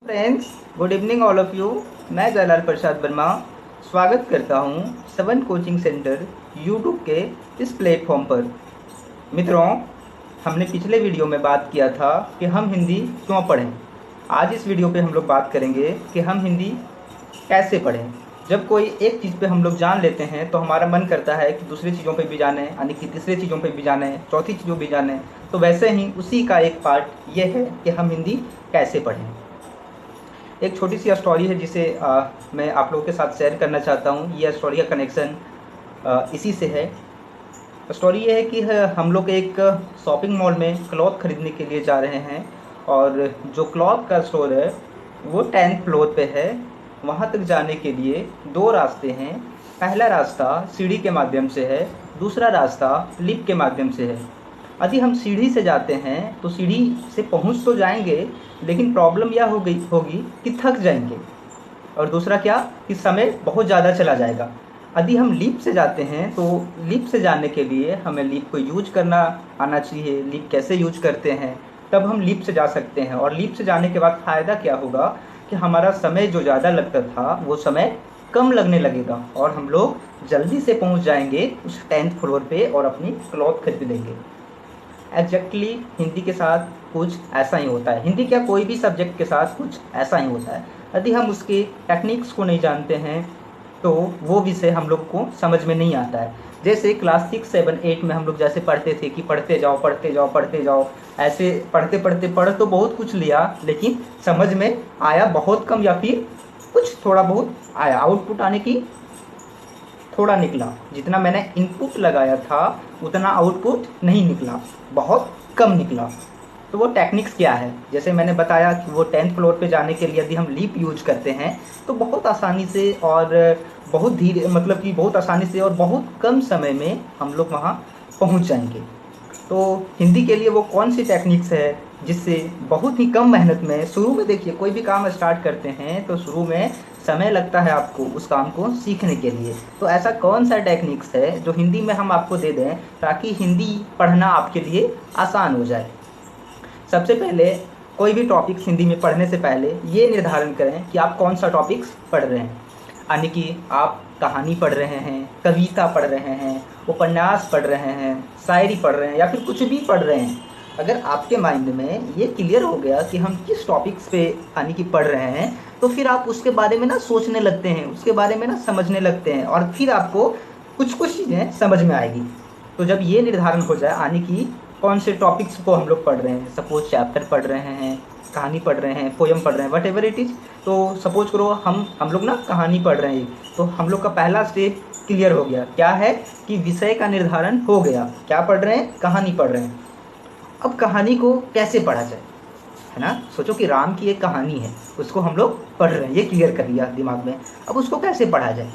Friends, good evening all of you. मैं जयलाल प्रसाद वर्मा स्वागत करता हूं सेवन कोचिंग सेंटर यूट्यूब के इस प्लेटफॉर्म पर। मित्रों, हमने पिछले वीडियो में बात किया था कि हम हिंदी क्यों पढ़ें। आज इस वीडियो पे हम लोग बात करेंगे कि हम हिंदी कैसे पढ़ें। जब कोई एक चीज़ पे हम लोग जान लेते हैं तो हमारा मन करता है कि दूसरी चीज़ों पे भी जाने, यानी कि तीसरी चीज़ों पे भी जाने, चौथी चीज़ों भी जाने। तो वैसे ही उसी का एक पार्ट ये है कि हम हिंदी कैसे पढ़ें। एक छोटी सी स्टोरी है जिसे मैं आप लोगों के साथ शेयर करना चाहता हूँ। ये स्टोरी का कनेक्शन इसी से है। स्टोरी ये है कि हम लोग एक शॉपिंग मॉल में क्लॉथ ख़रीदने के लिए जा रहे हैं और जो क्लॉथ का स्टोर है वो 10th फ्लोर पे है। वहाँ तक जाने के लिए दो रास्ते हैं। पहला रास्ता सीढ़ी के माध्यम से है, दूसरा रास्ता लिफ्ट के माध्यम से है। यदि हम सीढ़ी से जाते हैं तो सीढ़ी से पहुंच तो जाएंगे, लेकिन प्रॉब्लम यह होगी कि थक जाएंगे, और दूसरा क्या कि समय बहुत ज़्यादा चला जाएगा। यदि हम लिफ्ट से जाते हैं तो लिफ्ट से जाने के लिए हमें लिफ्ट को यूज करना आना चाहिए। लिफ्ट कैसे यूज करते हैं, तब हम लिफ्ट से जा सकते हैं। और लिफ्ट से जाने के बाद फ़ायदा क्या होगा कि हमारा समय जो ज़्यादा लगता था वो समय कम लगने लगेगा और हम लोग जल्दी से पहुंच जाएंगे उस 10th फ्लोर पे और अपनी क्लॉथ खरीद लेंगे। एग्जैक्टली हिंदी के साथ कुछ ऐसा ही होता है। हिंदी क्या, कोई भी सब्जेक्ट के साथ कुछ ऐसा ही होता है। यदि हम उसके टेक्निक्स को नहीं जानते हैं तो वो विषय हम लोग को समझ में नहीं आता है। जैसे क्लास 6, 7, 8 में हम लोग जैसे पढ़ते थे कि पढ़ते जाओ पढ़ते जाओ पढ़ते जाओ, ऐसे पढ़ते पढ़ते पढ़ तो बहुत कुछ लिया लेकिन समझ में आया बहुत कम, या फिर कुछ थोड़ा बहुत आया। आउटपुट आने की थोड़ा निकला, जितना मैंने इनपुट लगाया था उतना आउटपुट नहीं निकला, बहुत कम निकला। तो वो टेक्निक्स क्या है, जैसे मैंने बताया कि वो 10th फ्लोर पे जाने के लिए यदि हम लीप यूज करते हैं तो बहुत आसानी से और बहुत धीरे, मतलब कि बहुत आसानी से और बहुत कम समय में हम लोग वहाँ पहुँच जाएंगे। तो हिंदी के लिए वो कौन सी टेक्निक्स है जिससे बहुत ही कम मेहनत में, शुरू में देखिए कोई भी काम स्टार्ट करते हैं तो शुरू में समय लगता है आपको उस काम को सीखने के लिए। तो ऐसा कौन सा टेक्निक्स है जो हिंदी में हम आपको दे दें ताकि हिंदी पढ़ना आपके लिए आसान हो जाए। सबसे पहले कोई भी टॉपिक्स हिंदी में पढ़ने से पहले ये निर्धारण करें कि आप कौन सा टॉपिक्स पढ़ रहे हैं। यानी कि आप कहानी पढ़ रहे हैं, कविता पढ़ रहे हैं, उपन्यास पढ़ रहे हैं, शायरी पढ़ रहे हैं, या फिर कुछ भी पढ़ रहे हैं। अगर आपके माइंड में ये क्लियर हो गया कि हम किस टॉपिक्स पे यानी कि पढ़ रहे हैं, तो फिर आप उसके बारे में ना सोचने लगते हैं, उसके बारे में ना समझने लगते हैं, और फिर आपको कुछ कुछ चीज़ें समझ में आएगी। तो जब ये निर्धारण हो जाए यानी कि कौन से टॉपिक्स को हम लोग पढ़ रहे हैं, सपोज चैप्टर पढ़ रहे हैं, कहानी पढ़ रहे हैं, पोयम पढ़ रहे हैं, वट एवर इट इज़। तो सपोज करो हम लोग ना कहानी पढ़ रहे हैं, तो हम लोग का पहला स्टेप क्लियर हो गया। क्या है कि विषय का निर्धारण हो गया। क्या पढ़ रहे हैं, कहानी पढ़ रहे हैं। अब कहानी को कैसे पढ़ा जाए, है ना। सोचो कि राम की एक कहानी है, उसको हम लोग पढ़ रहे हैं, ये क्लियर कर लिया दिमाग में। अब उसको कैसे पढ़ा जाए,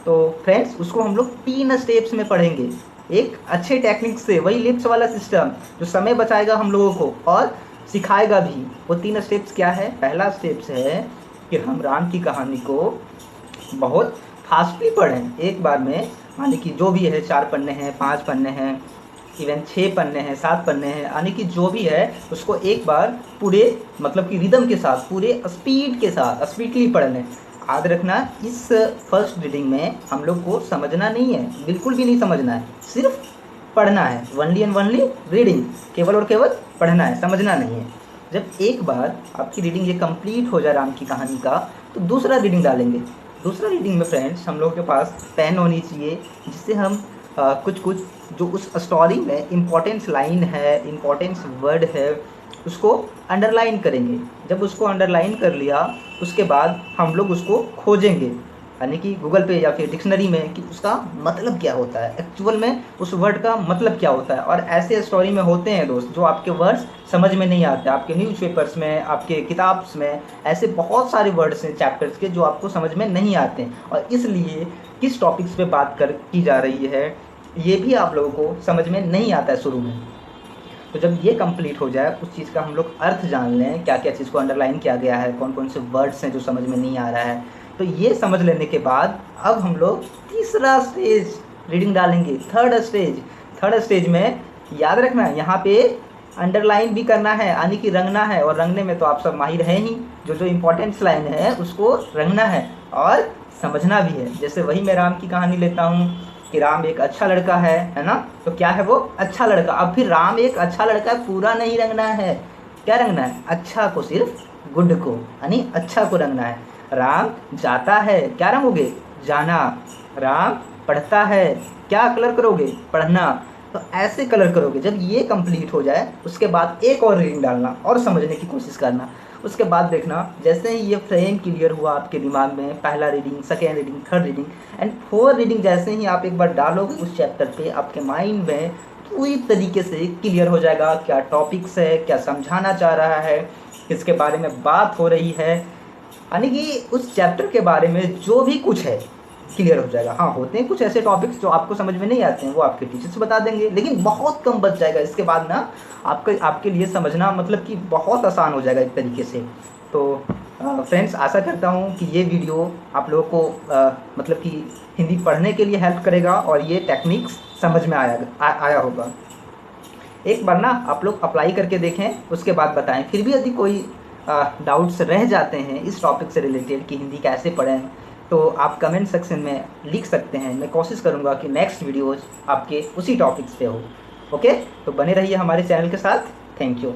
तो फ्रेंड्स उसको हम लोग 3 स्टेप्स में पढ़ेंगे, एक अच्छे टेक्निक से, वही लिप्स वाला सिस्टम जो समय बचाएगा हम लोगों को और सिखाएगा भी। वो 3 स्टेप्स क्या है। पहला स्टेप्स है कि हम राम की कहानी को बहुत फास्टली पढ़ें एक बार में, यानी कि जो भी है 4 पन्ने हैं, 5 पन्ने हैं, इवन 6 पन्ने हैं, 7 पन्ने हैं, यानी कि जो भी है उसको एक बार पूरे, मतलब कि रिदम के साथ, पूरे स्पीड के साथ स्पीडली पढ़ लें। याद रखना, इस फर्स्ट रीडिंग में हम लोग को समझना नहीं है, बिल्कुल भी नहीं समझना है, सिर्फ पढ़ना है। वनली एंड वनली रीडिंग, केवल और केवल पढ़ना है, समझना नहीं है। जब एक बार आपकी रीडिंग ये कंप्लीट हो जाए राम की कहानी का, तो दूसरा रीडिंग डालेंगे। दूसरा रीडिंग में फ्रेंड्स हम लोगों के पास पेन होनी चाहिए, जिससे हम कुछ कुछ जो उस स्टोरी में इम्पोर्टेंस लाइन है, इम्पोर्टेंस वर्ड है, उसको अंडरलाइन करेंगे। जब उसको अंडरलाइन कर लिया उसके बाद हम लोग उसको खोजेंगे, यानी कि गूगल पे या फिर डिक्शनरी में, कि उसका मतलब क्या होता है, एक्चुअल में उस वर्ड का मतलब क्या होता है। और ऐसे स्टोरी में होते हैं दोस्त जो आपके वर्ड्स समझ में नहीं आते, आपके न्यूज़पेपर्स में, आपके किताब्स में ऐसे बहुत सारे वर्ड्स हैं चैप्टर्स के जो आपको समझ में नहीं आते हैं। और इसलिए किस टॉपिक्स पे बात की जा रही है ये भी आप लोगों को समझ में नहीं आता है शुरू में। तो जब ये कंप्लीट हो जाए, उस चीज़ का हम लोग अर्थ जान लें, क्या क्या चीज़ को अंडरलाइन किया गया है, कौन कौन से वर्ड्स हैं जो समझ में नहीं आ रहा है, तो ये समझ लेने के बाद अब हम लोग तीसरा स्टेज रीडिंग डालेंगे, थर्ड स्टेज। थर्ड स्टेज में याद रखना, यहाँ पे अंडरलाइन भी करना है, यानी कि रंगना है, और रंगने में तो आप सब माहिर हैं ही। जो जो इम्पोर्टेंट लाइन है उसको रंगना है और समझना भी है। जैसे वही मैं राम की कहानी लेता हूँ कि राम एक अच्छा लड़का है ना, तो क्या है वो अच्छा लड़का। अब फिर राम एक अच्छा लड़का है, पूरा नहीं रंगना है। क्या रंगना है? अच्छा को, सिर्फ गुड को, यानी अच्छा को रंगना है। राम जाता है, क्या रंगोगे? जाना। राम पढ़ता है, क्या कलर करोगे? पढ़ना। तो ऐसे कलर करोगे। जब ये कंप्लीट हो जाए उसके बाद एक और रीडिंग डालना और समझने की कोशिश करना। उसके बाद देखना जैसे ही ये फ्रेम क्लियर हुआ आपके दिमाग में, पहला reading, second reading, third reading and fourth reading, जैसे ही आप एक बार डालोगे उस चैप्टर पे, आपके माइंड में पूरी तरीके से क्लियर हो जाएगा क्या टॉपिक्स है, क्या समझाना चाह रहा है, किसके बारे में बात हो रही है। यानी कि उस चैप्टर के बारे में जो भी कुछ है क्लियर हो जाएगा। हाँ, होते हैं कुछ ऐसे टॉपिक्स जो आपको समझ में नहीं आते हैं, वो आपके टीचर्स बता देंगे, लेकिन बहुत कम बच जाएगा। इसके बाद ना आपके लिए समझना मतलब कि बहुत आसान हो जाएगा एक तरीके से। तो फ्रेंड्स, आशा करता हूँ कि ये वीडियो आप लोगों को मतलब कि हिंदी पढ़ने के लिए हेल्प करेगा और ये टेक्निक्स समझ में आया होगा। एक बार ना आप लोग अप्लाई करके देखें, उसके बाद बताएं। फिर भी यदि कोई डाउट्स रह जाते हैं इस टॉपिक से रिलेटेड कि हिंदी कैसे पढ़ें, तो आप कमेंट सेक्शन में लिख सकते हैं। मैं कोशिश करूँगा कि नेक्स्ट वीडियोज़ आपके उसी टॉपिक्स पे हो। ओके, तो बने रहिए हमारे चैनल के साथ। Thank you.